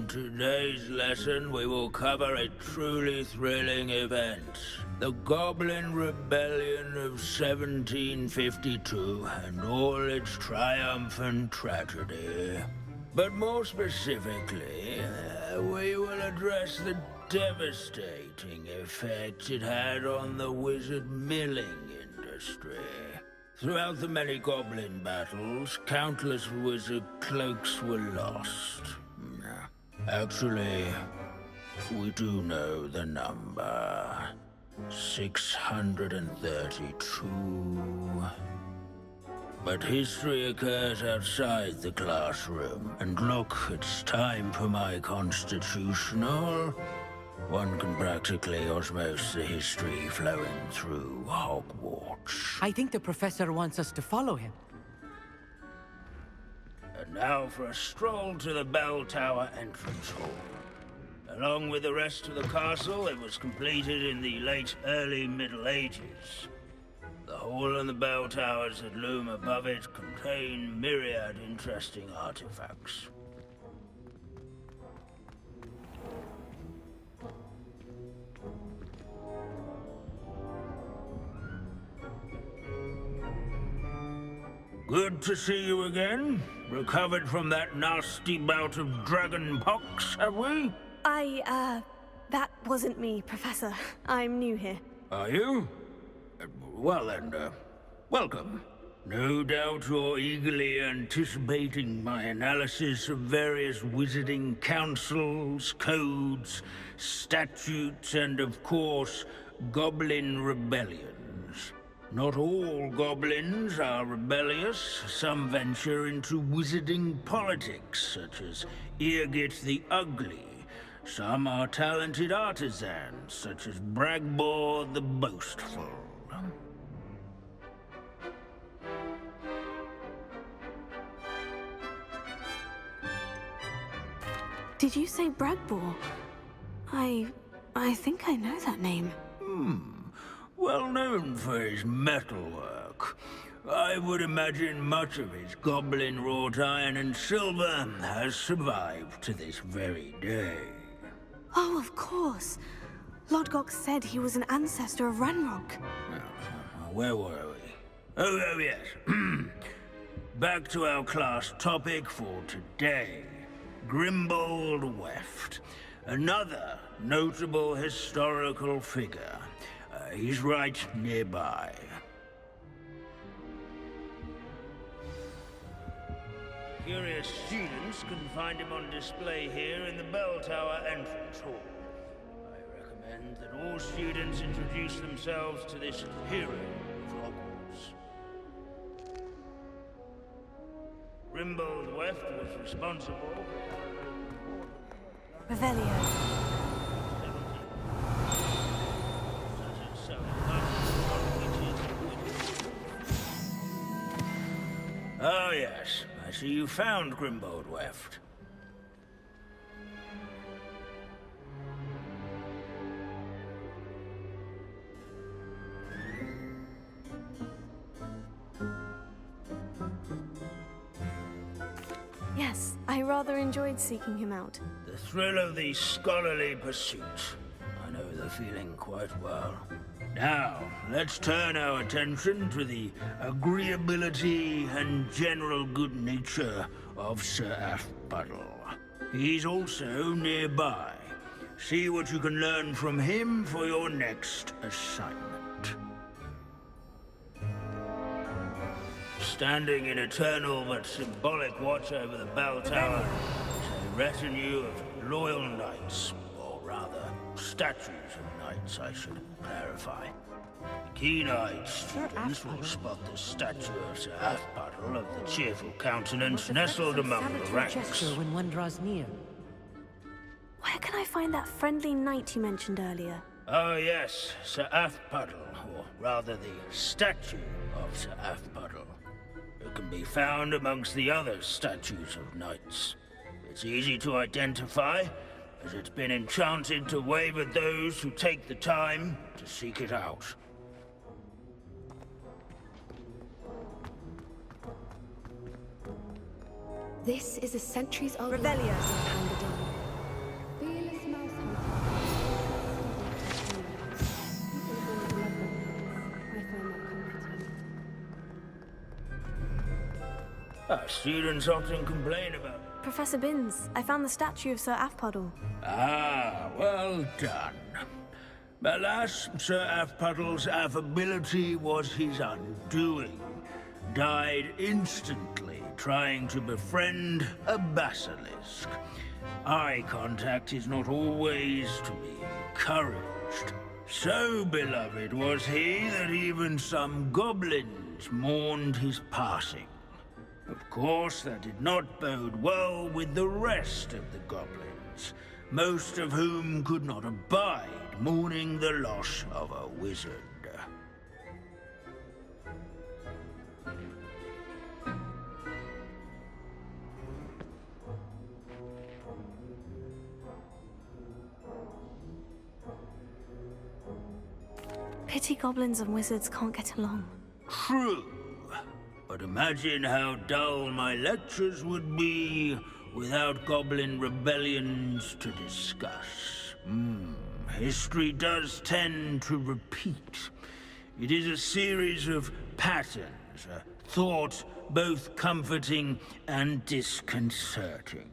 In today's lesson, we will cover a truly thrilling event. The Goblin Rebellion of 1752 and all its triumphant tragedy. But more specifically, we will address the devastating effect it had on the wizard milling industry. Throughout the many goblin battles, countless wizard cloaks were lost. Actually, we do know the number. 632. But history occurs outside the classroom. And look, it's time for my constitutional. One can practically osmose the history flowing through Hogwarts. I think the professor wants us to follow him. And now for a stroll to the bell tower entrance hall. Along with the rest of the castle, it was completed in the late early Middle Ages. The hall and the bell towers that loom above it contain myriad interesting artifacts. Good to see you again. Recovered from that nasty bout of dragon pox, have we? That wasn't me, Professor. I'm new here. Are you? Well then, welcome. No doubt you're eagerly anticipating my analysis of various wizarding councils, codes, statutes, and of course, goblin rebellions. Not all goblins are rebellious. Some venture into wizarding politics, such as Eargit the Ugly. Some are talented artisans, such as Bragbor the Boastful. Did you say Bragbor? I think I know that name. Well known for his metalwork. I would imagine much of his goblin wrought iron and silver has survived to this very day. Oh, of course. Lodgok said he was an ancestor of Ranrock. Where were we? Oh yes. Back to our class topic for today. Grimbold Weft. Another notable historical figure. He's right nearby. Curious students can find him on display here in the bell tower entrance hall. I recommend that all students introduce themselves to this hero of Hogwarts. Grimbold Weft was responsible. Revelio. Oh yes, I see you found Grimbold Weft. Yes, I rather enjoyed seeking him out. The thrill of the scholarly pursuit. I know the feeling quite well. Now, let's turn our attention to the agreeability and general good nature of Sir Aphpuddle. He's also nearby. See what you can learn from him for your next assignment. Standing in eternal but symbolic watch over the bell tower is a retinue of loyal knights, or rather, statues of knights, I should clarify. Keen-eyed students will spot the statue of Sir Aphpuddle of the cheerful countenance nestled among the ranks. Gesture when one draws near. Where can I find that friendly knight you mentioned earlier? Oh yes, Sir Aphpuddle, or rather the statue of Sir Aphpuddle. It can be found amongst the other statues of knights. It's easy to identify, as it's been enchanted to wave at those who take the time to seek it out. This is a centuries-old Revelio. handed down. Students often complain about... Professor Binns, I found the statue of Sir Afpuddle. Ah, well done. Alas, Sir Afpuddle's affability was his undoing. Died instantly trying to befriend a basilisk. Eye contact is not always to be encouraged. So beloved was he that even some goblins mourned his passing. Of course, that did not bode well with the rest of the goblins, most of whom could not abide mourning the loss of a wizard. Pity goblins and wizards can't get along. True. But imagine how dull my lectures would be without goblin rebellions to discuss. History does tend to repeat. It is a series of patterns, a thought both comforting and disconcerting.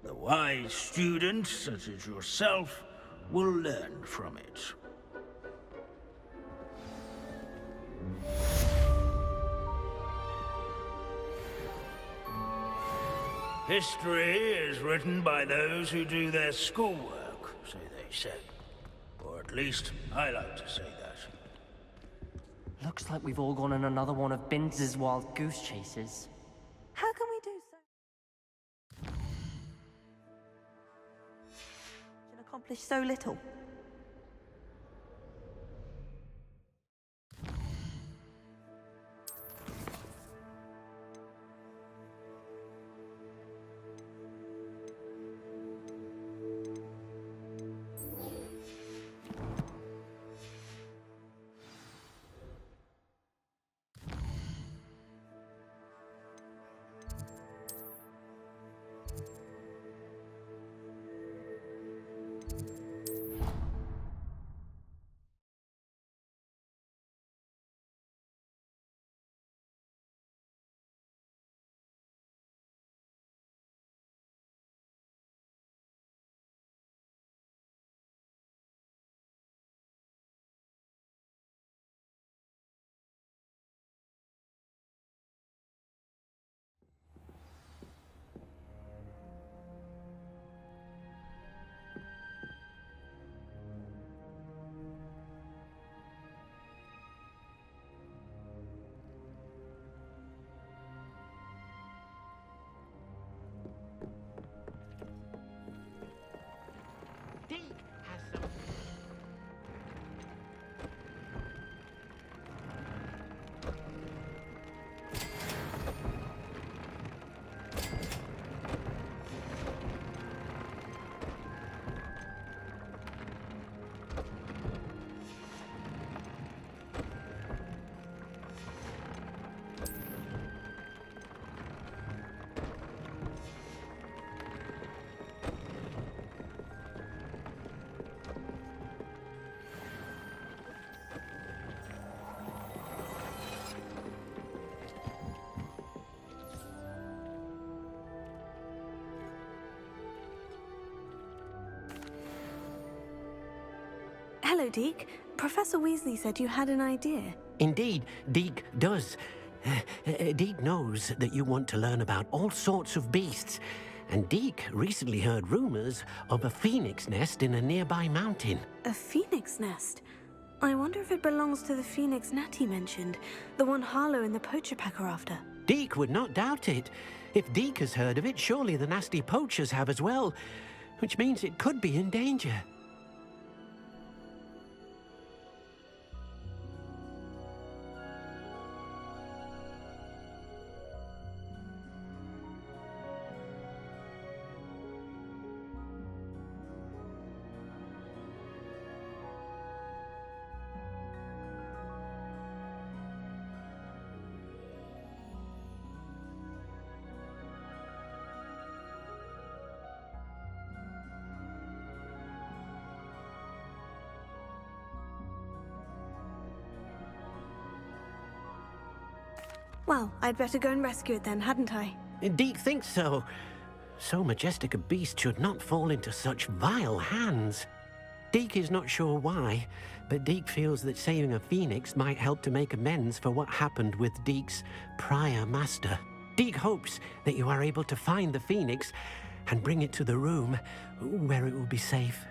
The wise students, such as yourself, will learn from it. History is written by those who do their schoolwork, so they say. Or at least, I like to say that. Looks like we've all gone on another one of Binns's wild goose chases. How can we do so? Can accomplish so little. Hello, Deke. Professor Weasley said you had an idea. Indeed, Deke does. Deke knows that you want to learn about all sorts of beasts, and Deke recently heard rumors of a phoenix nest in a nearby mountain. A phoenix nest? I wonder if it belongs to the phoenix Natty mentioned, the one Harlow and the poacher pack are after. Deke would not doubt it. If Deke has heard of it, surely the nasty poachers have as well, which means it could be in danger. Well, I'd better go and rescue it then, hadn't I? Deke thinks so. So majestic a beast should not fall into such vile hands. Deke is not sure why, but Deke feels that saving a phoenix might help to make amends for what happened with Deke's prior master. Deke hopes that you are able to find the phoenix and bring it to the room where it will be safe.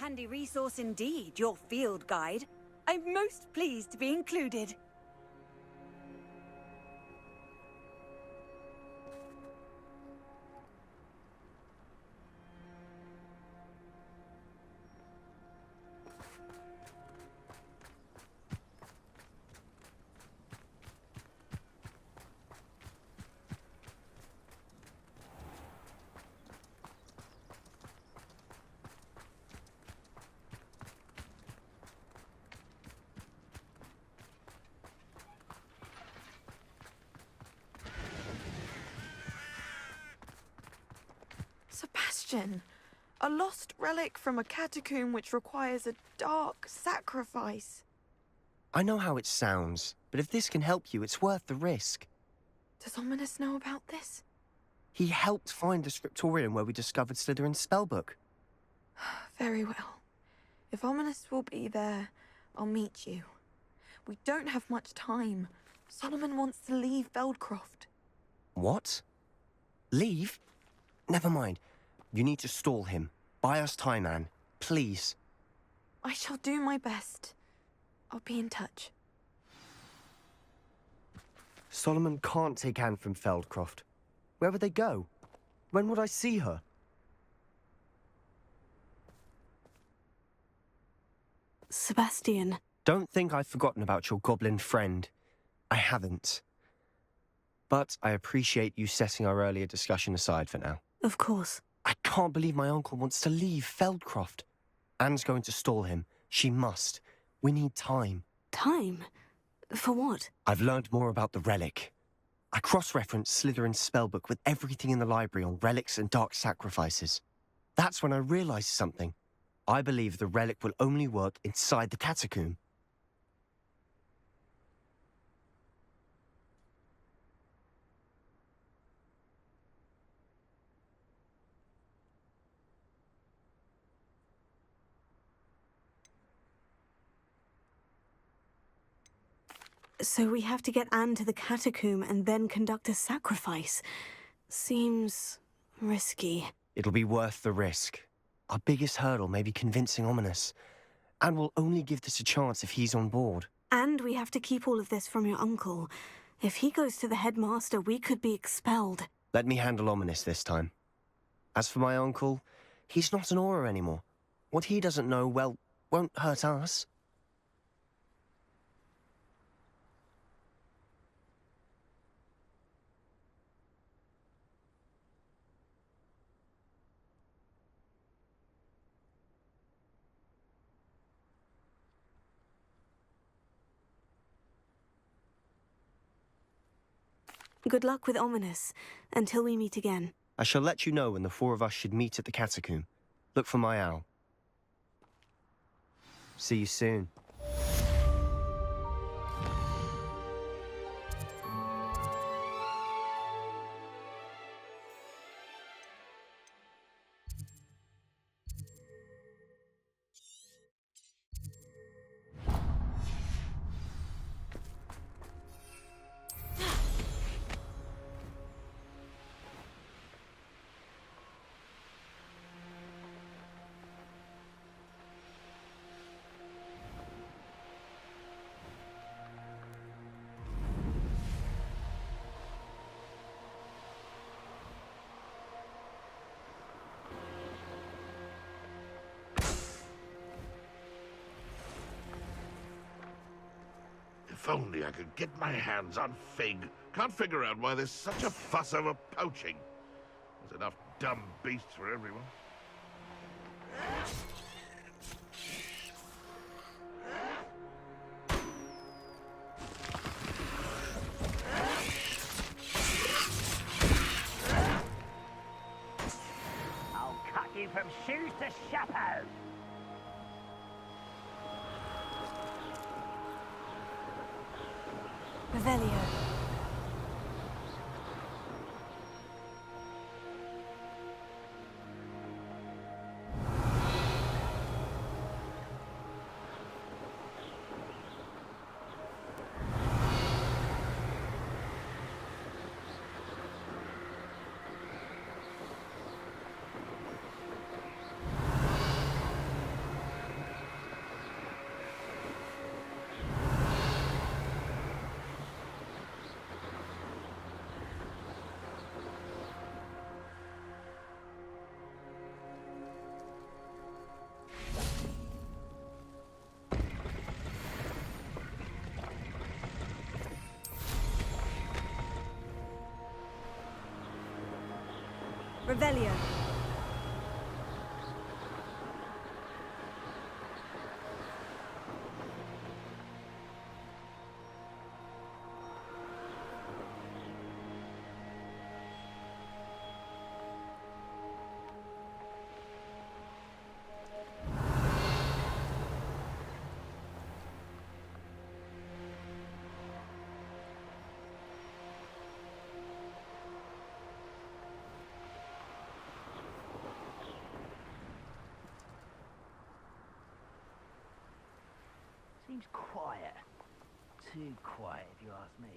Handy resource indeed, your field guide. I'm most pleased to be included. Sebastian, a lost relic from a catacomb which requires a dark sacrifice. I know how it sounds, but if this can help you, it's worth the risk. Does Ominous know about this? He helped find the scriptorium where we discovered Slytherin's spellbook. Very well. If Ominous will be there, I'll meet you. We don't have much time. Solomon wants to leave Feldcroft. What? Leave? Never mind. You need to stall him. Buy us time, Anne. Please. I shall do my best. I'll be in touch. Solomon can't take Anne from Feldcroft. Where would they go? When would I see her? Sebastian. Don't think I've forgotten about your goblin friend. I haven't. But I appreciate you setting our earlier discussion aside for now. Of course. I can't believe my uncle wants to leave Feldcroft. Anne's going to stall him. She must. We need time. Time? For what? I've learned more about the relic. I cross-referenced Slytherin's spellbook with everything in the library on relics and dark sacrifices. That's when I realized something. I believe the relic will only work inside the catacomb. So we have to get Anne to the catacomb and then conduct a sacrifice. Seems risky. It'll be worth the risk. Our biggest hurdle may be convincing Ominous. And we'll only give this a chance if he's on board. And we have to keep all of this from your uncle. If he goes to the headmaster, we could be expelled. Let me handle Ominous this time. As for my uncle, he's not an Auror anymore. What he doesn't know, well, won't hurt us. Good luck with Ominous, until we meet again. I shall let you know when the four of us should meet at the catacomb. Look for my owl. See you soon. If only I could get my hands on Fig. Can't figure out why there's such a fuss over poaching. There's enough dumb beasts for everyone. I'll cut you from shoes to chapeau. Revelio. Revelio. Seems quiet. Too quiet, if you ask me.